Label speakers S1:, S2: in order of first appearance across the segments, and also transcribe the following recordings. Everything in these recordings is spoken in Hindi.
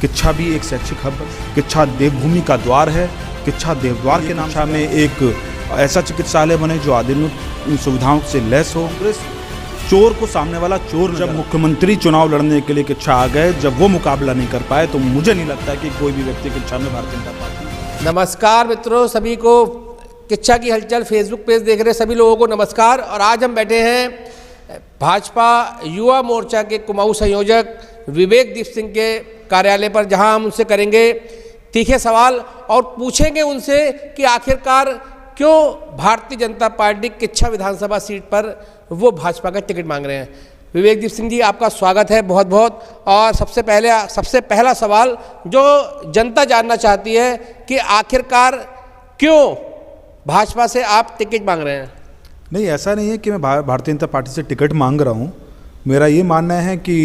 S1: किच्छा भी एक शैक्षिक हब है। किच्छा देवभूमि का द्वार है। किच्छा देवद्वार के नाम में एक ऐसा चिकित्सालय बने जो आधुनिक सुविधाओं से लैस हो। चोर को सामने वाला चोर, जब मुख्यमंत्री चुनाव लड़ने के लिए किच्छा आ गए, जब वो मुकाबला नहीं कर पाए, तो मुझे नहीं लगता कि कोई भी व्यक्ति किच्छा में भारतीय जनता पार्टी।
S2: नमस्कार मित्रों, सभी को किच्छा की हलचल फेसबुक पेज देख रहे सभी लोगों को नमस्कार। और आज हम बैठे हैं भाजपा युवा मोर्चा के कुमाऊं संयोजक विवेक दीप सिंह के कार्यालय पर, जहां हम उनसे करेंगे तीखे सवाल और पूछेंगे उनसे कि आखिरकार क्यों भारतीय जनता पार्टी किच्छा विधानसभा सीट पर वो भाजपा का टिकट मांग रहे हैं। विवेक दीप सिंह जी, आपका स्वागत है बहुत बहुत। और सबसे पहला सवाल जो जनता जानना चाहती है कि आखिरकार क्यों भाजपा से आप टिकट मांग रहे हैं।
S1: नहीं, ऐसा नहीं है कि मैं भारतीय जनता पार्टी से टिकट मांग रहा हूँ। मेरा ये मानना है कि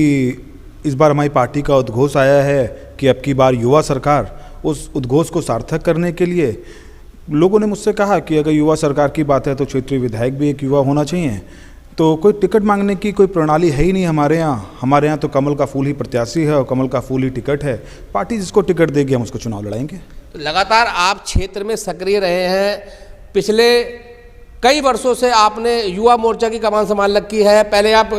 S1: इस बार हमारी पार्टी का उद्घोष आया है कि अब की बार युवा सरकार। उस उद्घोष को सार्थक करने के लिए लोगों ने मुझसे कहा कि अगर युवा सरकार की बात है तो क्षेत्रीय विधायक भी एक युवा होना चाहिए। तो कोई टिकट मांगने की कोई प्रणाली है ही नहीं हमारे यहाँ। हमारे यहाँ तो कमल का फूल ही प्रत्याशी है और कमल का फूल ही टिकट है। पार्टी जिसको टिकट देगी हम उसको चुनाव लड़ाएंगे।
S2: तो लगातार आप क्षेत्र में सक्रिय रहे हैं, पिछले कई वर्षों से आपने युवा मोर्चा की कमान संभाल रखी है। पहले आप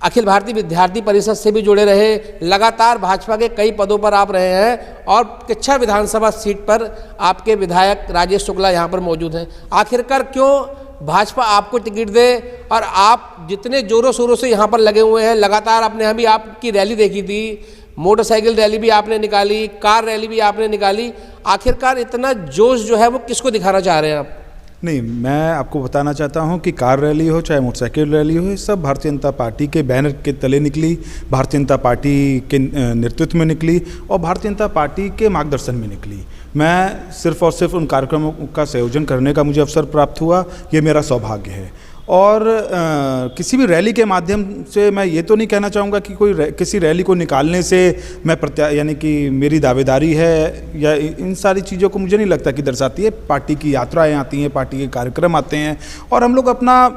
S2: अखिल भारतीय विद्यार्थी परिषद से भी जुड़े रहे, लगातार भाजपा के कई पदों पर आप रहे हैं और किच्छा विधानसभा सीट पर आपके विधायक राजेश शुक्ला यहाँ पर मौजूद हैं। आखिरकार क्यों भाजपा आपको टिकट दे, और आप जितने जोरों शोरों से यहाँ पर लगे हुए हैं, लगातार आपने अभी आपकी रैली देखी थी, मोटरसाइकिल रैली भी आपने निकाली, कार रैली भी आपने निकाली। आखिरकार इतना जोश जो है वो किसको दिखाना चाह रहे हैं आप।
S1: नहीं, मैं आपको बताना चाहता हूं कि कार रैली हो चाहे मोटरसाइकिल रैली हो, ये सब भारतीय जनता पार्टी के बैनर के तले निकली, भारतीय जनता पार्टी के नेतृत्व में निकली और भारतीय जनता पार्टी के मार्गदर्शन में निकली। मैं सिर्फ और सिर्फ उन कार्यक्रमों का संयोजन करने का मुझे अवसर प्राप्त हुआ, ये मेरा सौभाग्य है। और किसी भी रैली के माध्यम से मैं ये तो नहीं कहना चाहूँगा कि किसी रैली को निकालने से मैं यानी कि मेरी दावेदारी है, या इन सारी चीज़ों को मुझे नहीं लगता कि दर्शाती है। पार्टी की यात्राएं आती हैं, पार्टी के कार्यक्रम आते हैं और हम लोग अपना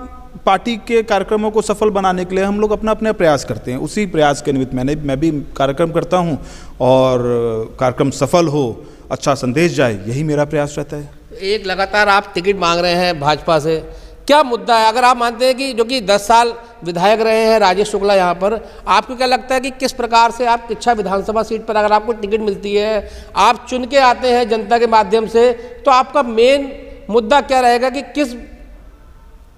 S1: पार्टी के कार्यक्रमों को सफल बनाने के लिए हम लोग अपना प्रयास करते हैं। उसी प्रयास के निमित्त मैं भी कार्यक्रम करता हूँ और कार्यक्रम सफल हो, अच्छा संदेश जाए, यही मेरा प्रयास रहता है।
S2: एक लगातार आप टिकट मांग रहे हैं भाजपा से, क्या मुद्दा है? अगर आप मानते हैं कि जो कि 10 साल विधायक रहे हैं राजेश शुक्ला यहाँ पर, आपको क्या लगता है कि किस प्रकार से आप किच्छा विधानसभा सीट पर अगर आपको टिकट मिलती है, आप चुन के आते हैं जनता के माध्यम से, तो आपका मेन मुद्दा क्या रहेगा कि किस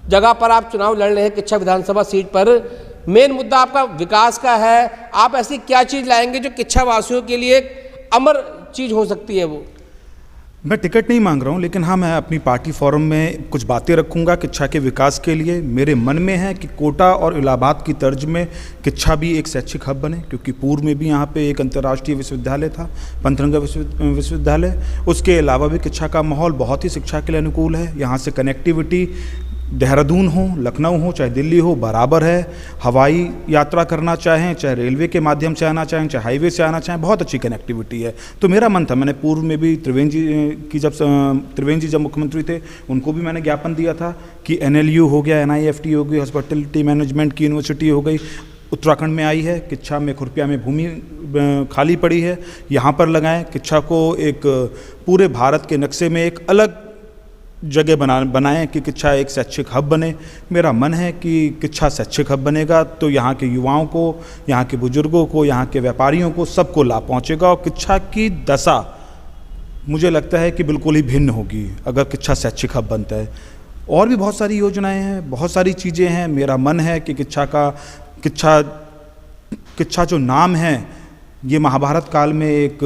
S2: जगह पर आप चुनाव लड़ रहे हैं किच्छा विधानसभा सीट पर? मेन मुद्दा आपका विकास का है। आप ऐसी क्या चीज़ लाएंगे जो किच्छा वासियों के लिए एक अमर चीज़ हो सकती है? वो
S1: मैं टिकट नहीं मांग रहा हूं, लेकिन हाँ, मैं अपनी पार्टी फोरम में कुछ बातें रखूंगा किच्छा के विकास के लिए। मेरे मन में है कि कोटा और इलाहाबाद की तर्ज में किच्छा भी एक शैक्षिक हब बने, क्योंकि पूर्व में भी यहाँ पे एक अंतर्राष्ट्रीय विश्वविद्यालय था, पंतरंगा विश्वविद्यालय। उसके अलावा भी किच्छा का माहौल बहुत ही शिक्षा के लिए अनुकूल है। यहाँ से कनेक्टिविटी देहरादून हो, लखनऊ हो, चाहे दिल्ली हो, बराबर है। हवाई यात्रा करना चाहें, चाहे रेलवे के माध्यम से आना चाहें, चाहे हाईवे से आना चाहें, बहुत अच्छी कनेक्टिविटी है। तो मेरा मन था, मैंने पूर्व में भी त्रिवेंद्र जी जब मुख्यमंत्री थे उनको भी मैंने ज्ञापन दिया था कि NLU हो गया, NIFT हो गई, हॉस्पिटलिटी मैनेजमेंट की यूनिवर्सिटी हो गई, उत्तराखंड में आई है। किच्छा में खुरपिया में भूमि खाली पड़ी है, यहाँ पर लगाएं। किच्छा को एक पूरे भारत के नक्शे में एक अलग जगह बनाएं कि किच्छा एक शैक्षिक हब बने। मेरा मन है कि किच्छा शैक्षिक हब बनेगा तो यहाँ के युवाओं को, यहाँ के बुजुर्गों को, यहाँ के व्यापारियों को, सबको लाभ पहुँचेगा। और किच्छा की दशा मुझे लगता है कि बिल्कुल ही भिन्न होगी अगर किच्छा शैक्षिक हब बनता है। और भी बहुत सारी योजनाएं हैं, बहुत सारी चीज़ें हैं। मेरा मन है कि किच्छा जो नाम है, ये महाभारत काल में एक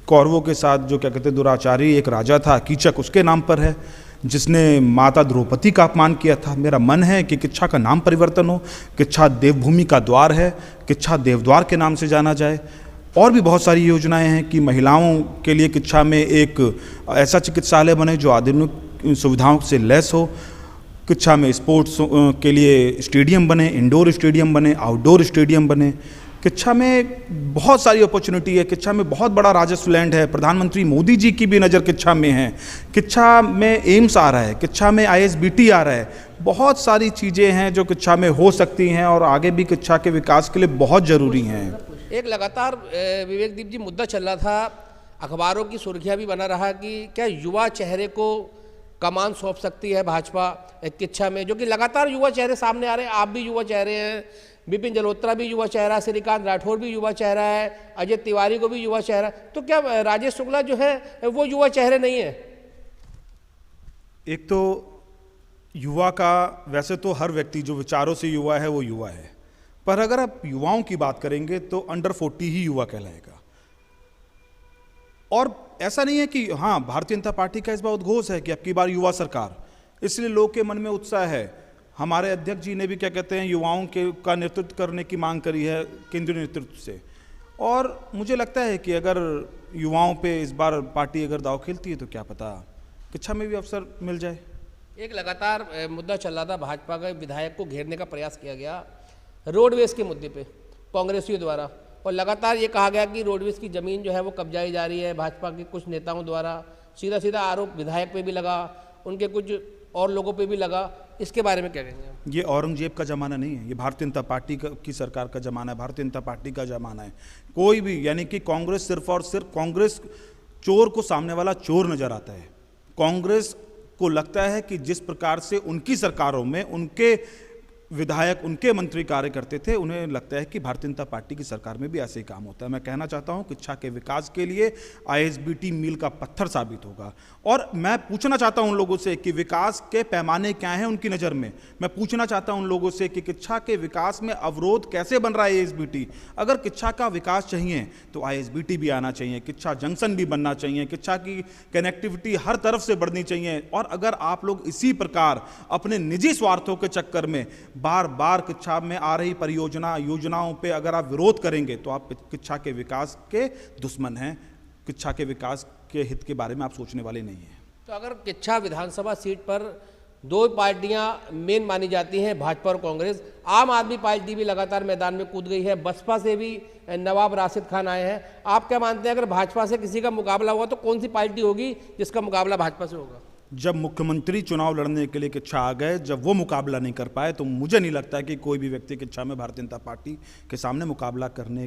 S1: कौरवों के साथ जो क्या कहते दुराचारी एक राजा था कीचक, उसके नाम पर है, जिसने माता द्रौपदी का अपमान किया था। मेरा मन है कि किच्छा का नाम परिवर्तन हो, किच्छा देवभूमि का द्वार है, किच्छा देवद्वार के नाम से जाना जाए। और भी बहुत सारी योजनाएं हैं कि महिलाओं के लिए किच्छा में एक ऐसा चिकित्सालय बने जो आधुनिक सुविधाओं से लैस हो। किच्छा में स्पोर्ट्स के लिए स्टेडियम बने, इंडोर स्टेडियम बने, आउटडोर स्टेडियम बने। किच्छा में बहुत सारी अपॉर्चुनिटी है। किच्छा में बहुत बड़ा राजस्व लैंड है। प्रधानमंत्री मोदी जी की भी नज़र किच्छा में है। किच्छा में एम्स आ रहा है, किच्छा में ISBT आ रहा है। बहुत सारी चीज़ें हैं जो किच्छा में हो सकती हैं और आगे भी किच्छा के विकास के लिए बहुत ज़रूरी हैं।
S2: एक लगातार विवेक दीप जी मुद्दा चल रहा था, अखबारों की सुर्खियां भी बना रहा कि क्या युवा चेहरे को कमान सौंप सकती है भाजपा किच्छा में, जो कि लगातार युवा चेहरे सामने आ रहे हैं। आप भी युवा चेहरे हैं, विपिन जलोत्रा भी युवा चेहरा है, श्रीकांत राठौर भी युवा चेहरा है, अजय तिवारी को भी युवा चेहरा, तो क्या राजेश शुक्ला जो है वो युवा चेहरे नहीं है?
S1: एक तो युवा का, वैसे तो हर व्यक्ति जो विचारों से युवा है वो युवा है, पर अगर आप युवाओं की बात करेंगे तो अंडर 40 ही युवा कहलाएगा। और ऐसा नहीं है कि हाँ, भारतीय जनता पार्टी का इस बार उद्घोष है कि अब की बार युवा सरकार, इसलिए लोग के मन में उत्साह है। हमारे अध्यक्ष जी ने भी क्या कहते हैं, युवाओं के का नेतृत्व करने की मांग करी है केंद्रीय नेतृत्व से, और मुझे लगता है कि अगर युवाओं पे इस बार पार्टी अगर दांव खेलती है तो क्या पता किच्छा में भी अवसर मिल जाए।
S2: एक लगातार मुद्दा चल रहा था, भाजपा के विधायक को घेरने का प्रयास किया गया रोडवेज के मुद्दे पे कांग्रेसियों द्वारा, और लगातार ये कहा गया कि रोडवेज की ज़मीन जो है वो कब्जाई जा रही है भाजपा के कुछ नेताओं द्वारा। सीधा सीधा आरोप विधायक पे भी लगा, उनके कुछ और लोगों पे भी लगा। इसके बारे में क्या कहेंगे आप?
S1: ये औरंगजेब का ज़माना नहीं है, ये भारतीय जनता पार्टी की सरकार का ज़माना है, भारतीय जनता पार्टी का ज़माना है। कोई भी, यानी कि कांग्रेस सिर्फ और सिर्फ, कांग्रेस चोर को सामने वाला चोर नज़र आता है। कांग्रेस को लगता है कि जिस प्रकार से उनकी सरकारों में उनके विधायक, उनके मंत्री कार्य करते थे, उन्हें लगता है कि भारतीय जनता पार्टी की सरकार में भी ऐसे ही काम होता है। मैं कहना चाहता हूं कि किच्छा के विकास के लिए आईएसबीटी मील का पत्थर साबित होगा। और मैं पूछना चाहता हूं उन लोगों से कि विकास के पैमाने क्या हैं उनकी नज़र में। मैं पूछना चाहता हूं उन लोगों से कि किच्छा के विकास में अवरोध कैसे बन रहा है आईएसबीटी। अगर किच्छा का विकास चाहिए तो आईएसबीटी भी आना चाहिए, किच्छा जंक्शन भी बनना चाहिए, किच्छा की कनेक्टिविटी हर तरफ से बढ़नी चाहिए। और अगर आप लोग इसी प्रकार अपने निजी स्वार्थों के चक्कर में बार बार किच्छा में आ रही योजनाओं पे अगर आप विरोध करेंगे तो आप किच्छा के विकास के दुश्मन हैं। किच्छा के विकास के हित के बारे में आप सोचने वाले नहीं हैं।
S2: तो अगर किच्छा विधानसभा सीट पर दो पार्टियां मेन मानी जाती हैं, भाजपा और कांग्रेस, आम आदमी पार्टी भी लगातार मैदान में कूद गई है, बसपा से भी नवाब राशिद खान आए हैं। आप क्या मानते हैं, अगर भाजपा से किसी का मुकाबला हुआ तो कौन सी पार्टी होगी जिसका मुकाबला भाजपा से होगा?
S1: जब मुख्यमंत्री चुनाव लड़ने के लिए किच्छा आ गए, जब वो मुकाबला नहीं कर पाए, तो मुझे नहीं लगता कि कोई भी व्यक्ति किच्छा में भारतीय जनता पार्टी के सामने मुकाबला करने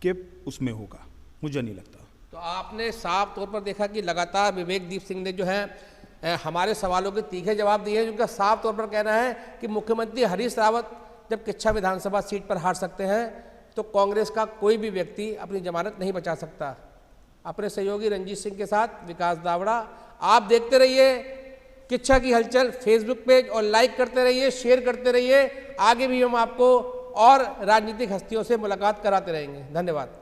S1: के उसमें होगा, मुझे नहीं लगता।
S2: तो आपने साफ तौर पर देखा कि लगातार विवेक दीप सिंह ने जो है हमारे सवालों के तीखे जवाब दिए हैं, जिनका साफ तौर पर कहना है कि मुख्यमंत्री हरीश रावत जब किच्छा विधानसभा सीट पर हार सकते हैं तो कांग्रेस का कोई भी व्यक्ति अपनी जमानत नहीं बचा सकता। अपने सहयोगी रंजीत सिंह के साथ विकास दावड़ा। आप देखते रहिए किच्छा की हलचल फेसबुक पेज, और लाइक करते रहिए, शेयर करते रहिए। आगे भी हम आपको और राजनीतिक हस्तियों से मुलाकात कराते रहेंगे। धन्यवाद।